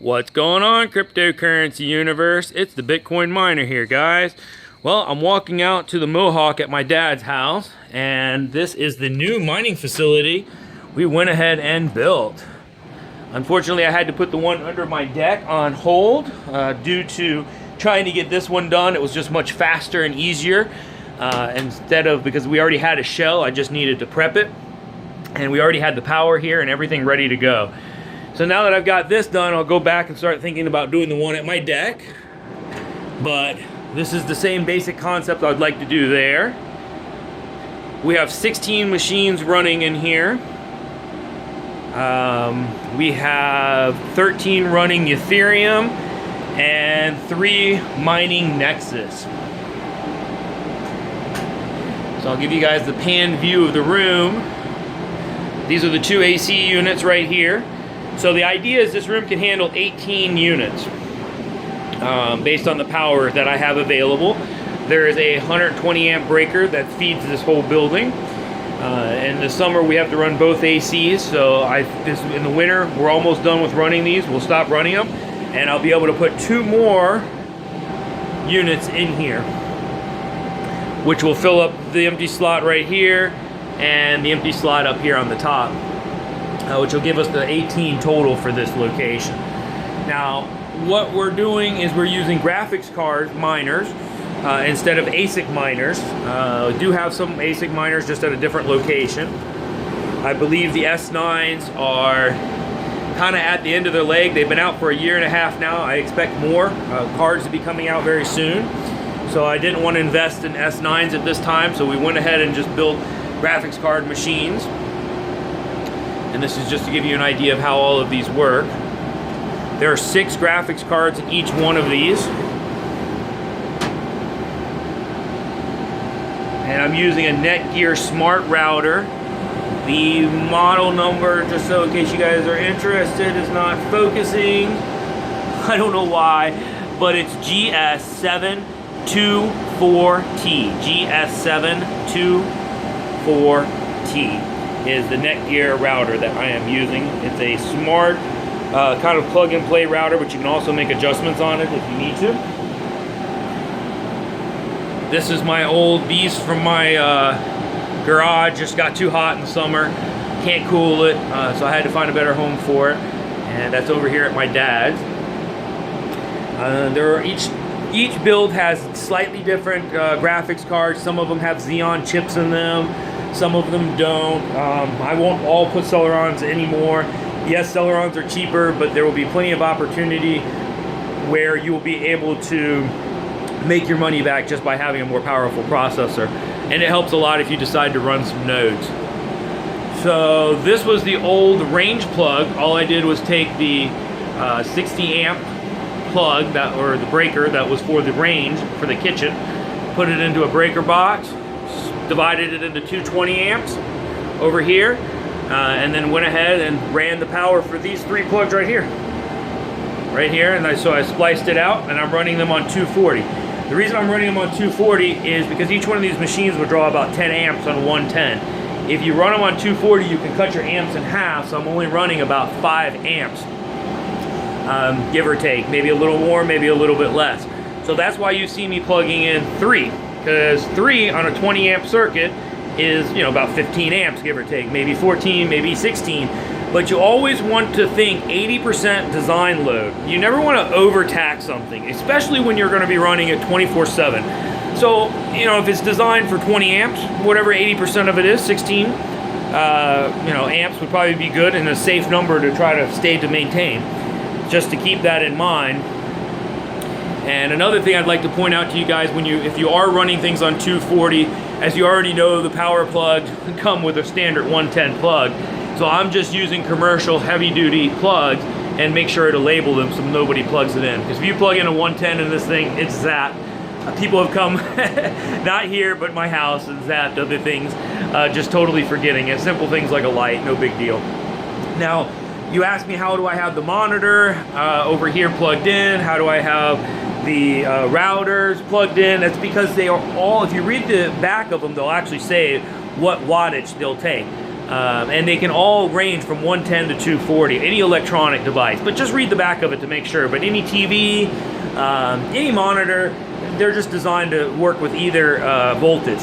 What's going on, cryptocurrency universe? It's the Bitcoin miner here, guys. Well, I'm walking out to the Mohawk at my dad's house, and this is the new mining facility we went ahead and built. Unfortunately, I had to put the one under my deck on hold due to trying to get this one done. It was just much faster and easier. Because we already had a shell, I just needed to prep it. And we already had the power here and everything ready to go. So now that I've got this done, I'll go back and start thinking about doing the one at my deck. But this is the same basic concept I'd like to do there. We have 16 machines running in here. We have 13 running Ethereum and 3 mining Nexus. So I'll give you guys the pan view of the room. These are the 2 AC units right here. So the idea is this room can handle 18 units based on the power that I have available. There is a 120 amp breaker that feeds this whole building. In the summer we have to run both ACs, so in the winter we're almost done with running these. We'll stop running them and I'll be able to put 2 more units in here, which will fill up the empty slot right here and the empty slot up here on the top. Which will give us the 18 total for this location. Now, what we're doing is we're using graphics card miners instead of ASIC miners. We do have some ASIC miners just at a different location. I believe the S9s are kind of at the end of their leg. They've been out for a year and a half now. I expect more cards to be coming out very soon. So I didn't want to invest in S9s at this time, so we went ahead and just built graphics card machines. And this is just to give you an idea of how all of these work. There are 6 graphics cards in each one of these. And I'm using a Netgear Smart Router. The model number, just so in case you guys are interested, is not focusing. I don't know why, but it's GS724T. GS724T. Is the Netgear router that I am using. It's a smart kind of plug and play router, but you can also make adjustments on it if you need to. This is my old beast from my garage. Just got too hot in the summer, can't cool it, so I had to find a better home for it, and that's over here at my dad's. Each build has slightly different graphics cards. Some of them have Xeon chips in them, some of them don't. I won't all put Celerons anymore. Yes, Celerons are cheaper, but there will be plenty of opportunity where you will be able to make your money back just by having a more powerful processor. And it helps a lot if you decide to run some nodes. So this was the old range plug. All I did was take the 60 amp plug, or the breaker that was for the range, for the kitchen, put it into a breaker box, divided it into 220 amps over here, and then went ahead and ran the power for these 3 plugs right here. So I spliced it out, and I'm running them on 240. The reason I'm running them on 240 is because each one of these machines will draw about 10 amps on 110. If you run them on 240, you can cut your amps in half, so I'm only running about 5 amps, give or take. Maybe a little more, maybe a little bit less. So that's why you see me plugging in 3. Because 3 on a 20 amp circuit is, about 15 amps, give or take, maybe 14, maybe 16. But you always want to think 80% design load. You never want to overtax something, especially when you're going to be running it 24/7. So, if it's designed for 20 amps, whatever 80% of it is, 16, amps would probably be good and a safe number to try to maintain. Just to keep that in mind. And another thing I'd like to point out to you guys, if you are running things on 240, as you already know, the power plugs come with a standard 110 plug. So I'm just using commercial heavy-duty plugs and make sure to label them so nobody plugs it in. Because if you plug in a 110 in this thing, it's zapped. People have come, not here, but my house, and zapped other things, just totally forgetting it. Simple things like a light, no big deal. Now, you asked me, how do I have the monitor over here plugged in? How do I have the routers plugged in? That's because they are all, if you read the back of them, they'll actually say what wattage they'll take. And they can all range from 110 to 240, any electronic device. But just read the back of it to make sure. But any TV, any monitor, they're just designed to work with either voltage.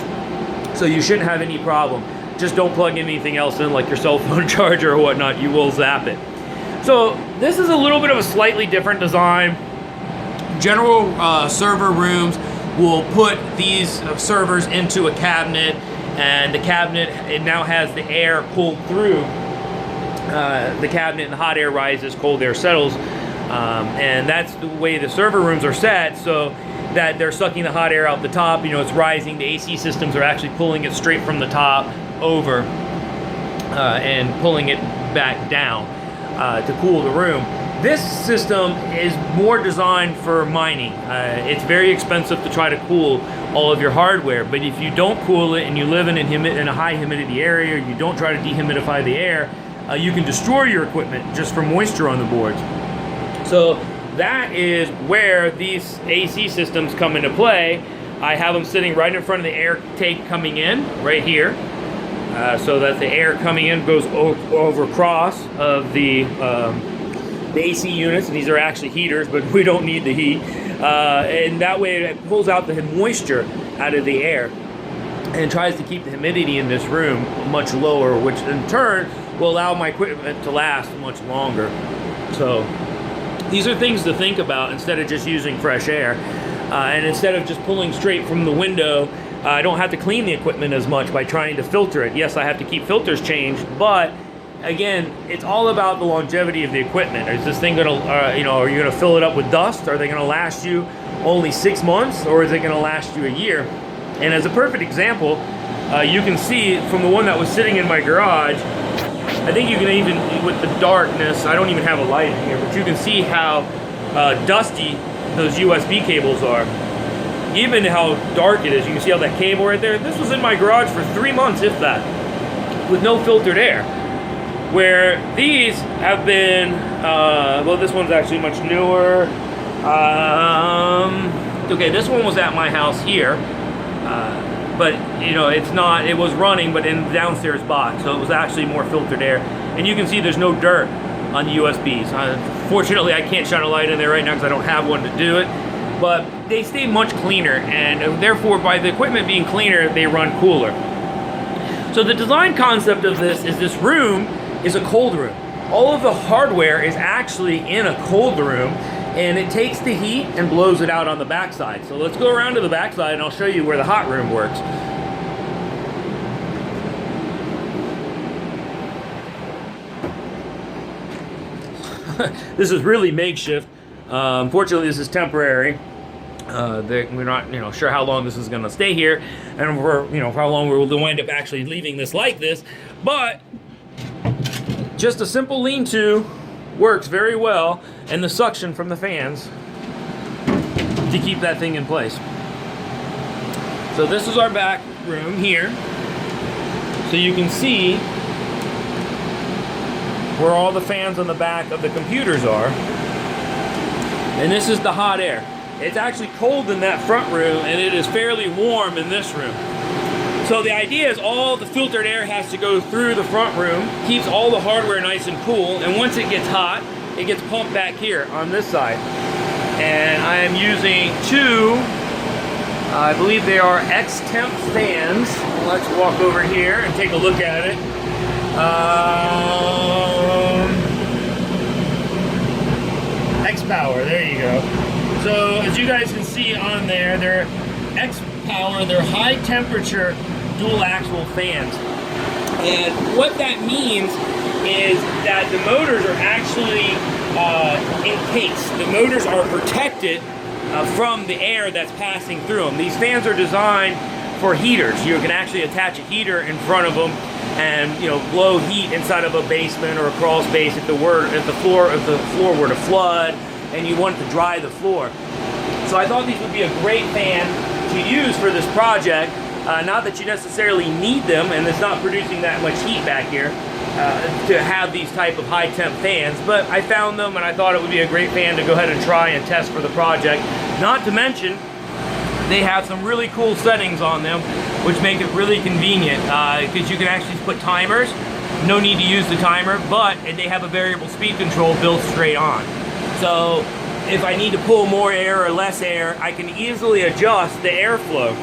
So you shouldn't have any problem. Just don't plug anything else in, like your cell phone charger or whatnot. You will zap it. So this is a little bit of a slightly different design. General server rooms will put these servers into a cabinet, and the cabinet, it now has the air pulled through the cabinet, and the hot air rises, cold air settles, and that's the way the server rooms are set, so that they're sucking the hot air out the top. You know, it's rising. The AC systems are actually pulling it straight from the top over and pulling it back down to cool the room. This system is more designed for mining. It's very expensive to try to cool all of your hardware, but if you don't cool it and you live in a high humidity area, you don't try to dehumidify the air, you can destroy your equipment just from moisture on the boards. So that is where these AC systems come into play. I have them sitting right in front of the air tank coming in, right here, so that the air coming in goes over across of the AC units. These are actually heaters, but we don't need the heat. And that way it pulls out the moisture out of the air and tries to keep the humidity in this room much lower, which in turn will allow my equipment to last much longer. So these are things to think about instead of just using fresh air. And instead of just pulling straight from the window, I don't have to clean the equipment as much by trying to filter it. Yes, I have to keep filters changed, but again, it's all about the longevity of the equipment. Is this thing gonna, you know, are you gonna fill it up with dust? Are they gonna last you only 6 months, or is it gonna last you a year? And as a perfect example, you can see from the one that was sitting in my garage, I think you can even, with the darkness, I don't even have a light in here, but you can see how dusty those USB cables are. Even how dark it is, you can see how that cable right there, this was in my garage for 3 months, if that, with no filtered air. Where these have been, well, this one's actually much newer. Okay, this one was at my house here, but you know, it's not, it was running, but in the downstairs box, so it was actually more filtered air. And you can see there's no dirt on the USBs. Fortunately, I can't shine a light in there right now because I don't have one to do it, but they stay much cleaner, and therefore, by the equipment being cleaner, they run cooler. So the design concept of this room is a cold room. All of the hardware is actually in a cold room, and it takes the heat and blows it out on the backside. So let's go around to the backside and I'll show you where the hot room works. This is really makeshift. Unfortunately, this is temporary. We're not, you know, sure how long this is going to stay here, and for, you know, how long we'll wind up actually leaving this like this. But just a simple lean-to works very well, and the suction from the fans to keep that thing in place. So this is our back room here. So you can see where all the fans on the back of the computers are. And this is the hot air. It's actually cold in that front room, and it is fairly warm in this room. So the idea is all the filtered air has to go through the front room, keeps all the hardware nice and cool, and once it gets hot, it gets pumped back here on this side. And I am using two, I believe they are X-Temp fans. Let's walk over here and take a look at it. X-Power, there you go. So as you guys can see on there, they're X-Power, they're high temperature dual axle fans. And what that means is that the motors are actually encased. The motors are protected from the air that's passing through them. These fans are designed for heaters. You can actually attach a heater in front of them and, you know, blow heat inside of a basement or a crawl space if the floor were to flood and you want to dry the floor. So I thought these would be a great fan to use for this project. Not that you necessarily need them, and it's not producing that much heat back here to have these type of high temp fans, but I found them and I thought it would be a great fan to go ahead and try and test for the project. Not to mention, they have some really cool settings on them which make it really convenient because you can actually put timers no need to use the timer, but they have a variable speed control built straight on. So if I need to pull more air or less air, I can easily adjust the airflow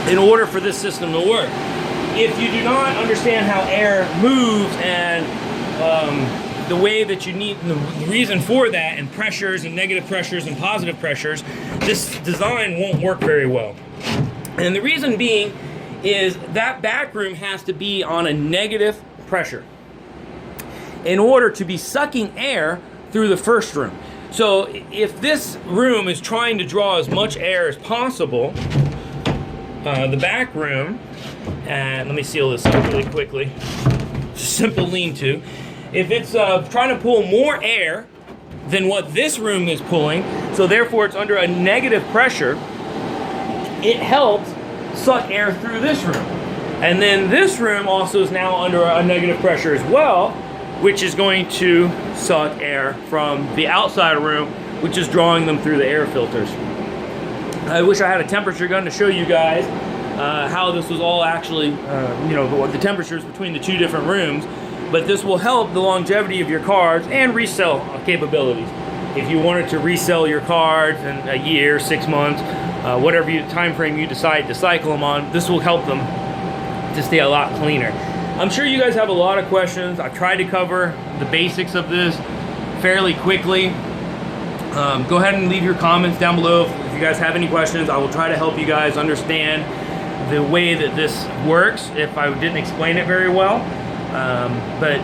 in order for this system to work. If you do not understand how air moves and the way that you need, the reason for that, and pressures and negative pressures and positive pressures, this design won't work very well. And the reason being is that back room has to be on a negative pressure in order to be sucking air through the first room. So if this room is trying to draw as much air as possible, the back room, and let me seal this up really quickly, simple lean-to, if it's trying to pull more air than what this room is pulling, so therefore it's under a negative pressure, it helps suck air through this room. And then this room also is now under a negative pressure as well, which is going to suck air from the outside room, which is drawing them through the air filters. I wish I had a temperature gun to show you guys how this was all actually, you know, the temperatures between the two different rooms, but this will help the longevity of your cards and resell capabilities. If you wanted to resell your cards in a year, 6 months, whatever time frame you decide to cycle them on, this will help them to stay a lot cleaner. I'm sure you guys have a lot of questions. I've tried to cover the basics of this fairly quickly. Go ahead and leave your comments down below if you guys have any questions. I will try to help you guys understand the way that this works if I didn't explain it very well. But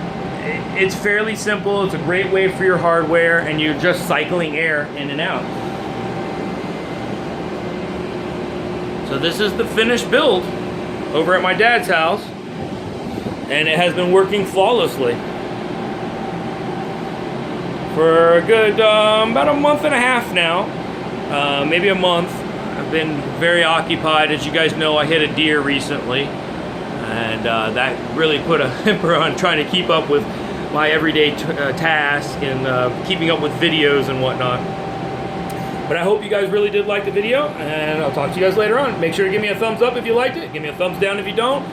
it's fairly simple. It's a great way for your hardware, and you're just cycling air in and out. So this is the finished build over at my dad's house, and it has been working flawlessly for a good about a month and a half now, maybe a month. I've been very occupied. As you guys know, I hit a deer recently, and that really put a hamper on trying to keep up with my everyday task and keeping up with videos and whatnot. But I hope you guys really did like the video, and I'll talk to you guys later on. Make sure to give me a thumbs up if you liked it. Give me a thumbs down if you don't.